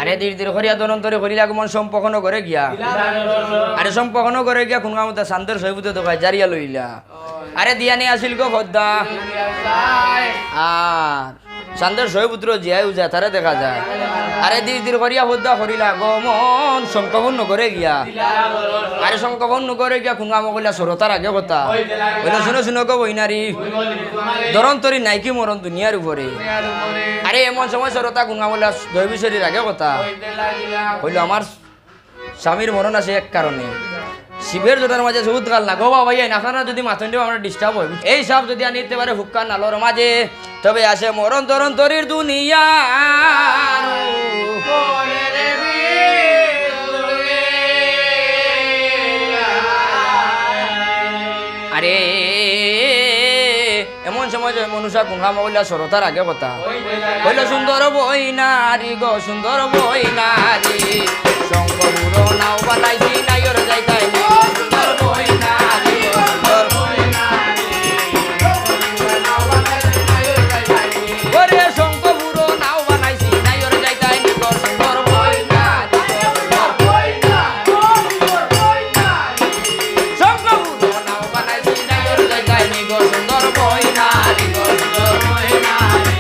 আরে ধীর ধীর হরিয়া দনন্তরে হরিলা আগমন সম্পন্ন করে গিয়া আরে সম্পন্ন করে গিয়া কোন মতো শান্তের সহিবুতে দোকায় জারিয়া লইলা আরে দিয়া নিয়ে আসিল গো খদ্দা আর শান্তের সহিপুত্র জিয়াই উজা তারে দেখা যায় আরে ধীর ধীর হরিয়া হদ্দা হরিলা গমন সংকপন্ন করে গিয়া আরে সংকপন্ন করে গিয়া কোন কাম কইলা সরতার আগে কথা বলে শুনো শুনো গো বইনারি দরন্তরি নাইকি মরণ দুনিয়ার উপরে আরে এমন সময় সরতা কোন কাম কইলা দৈবিশ্বরীর আগে কথা হইল আমার স্বামীর মরণ আছে এক কারণে শিবের জোটার মাঝে সবুজ গাল না গো বাবা এই নাখানা যদি মাথন দেব আমরা ডিস্টার্ব হই এই সব যদি আনিতে পারে হুক্কা নালোর মাঝে তবে আসে মরণ তরণ তরির দুনিয়া আরে এমন সময় মনুষ্য কুঙ্গা মহিলা সরতার আগে কথা হইল সুন্দর বই নারী গো সুন্দর বই নারী শঙ্করুর নাও বানাইছি নাইর যাইতাই সুন্দর বই নারী সুন্দর বই নারী ওরে শঙ্করুর নাও বানাইছি নাইর যাইতাই সুন্দর বই নারী সুন্দর বই নারী শঙ্করুর নাও বানাইছি নাইর যাইতাই সুন্দর বই নারী সুন্দর বই নারী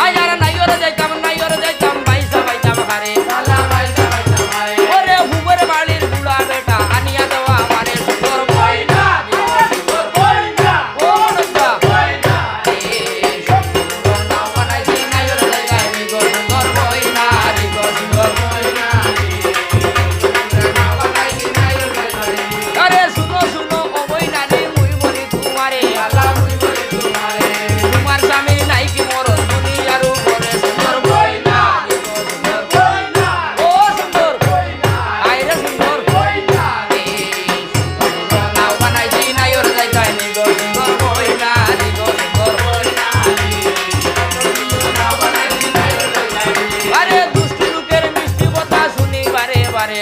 আয়ার নাইর যাইতাম বাইসা বাইতাম হারে ওরে হুবর বাড়ির বুড়া বেটা আনিয়া দেওয়া আমারে সুন্দর বই নারী সুন্দর বই নারী ও রঙ্গা বই নারী শঙ্করুর নাও বানাইছি নাইর যাইতাই সুন্দর বই নারী সুন্দর বই নারী নাও বানাইছি নাইর যাইতাই আরে শুনো শুনো ও বই নারী মুই বলি তোমারে আল্লাহ মুই বলি তোমারে তোমার স্বামী নাই কি মরণ দুনিয়ার উপরে সুন্দর বই নারী সুন্দর বই নারী ও সুন্দর বই নারী আইরে সুন্দর বই নারী শঙ্করুর নাও বানাইছি নাইর যাইতাই সুন্দর বই নারী সুন্দর বই নারী শঙ্করুর নাও বানাইছি নাইর যাইতাই আরে দুষ্ট লোকের মিষ্টি কথা শুনি বারে বারে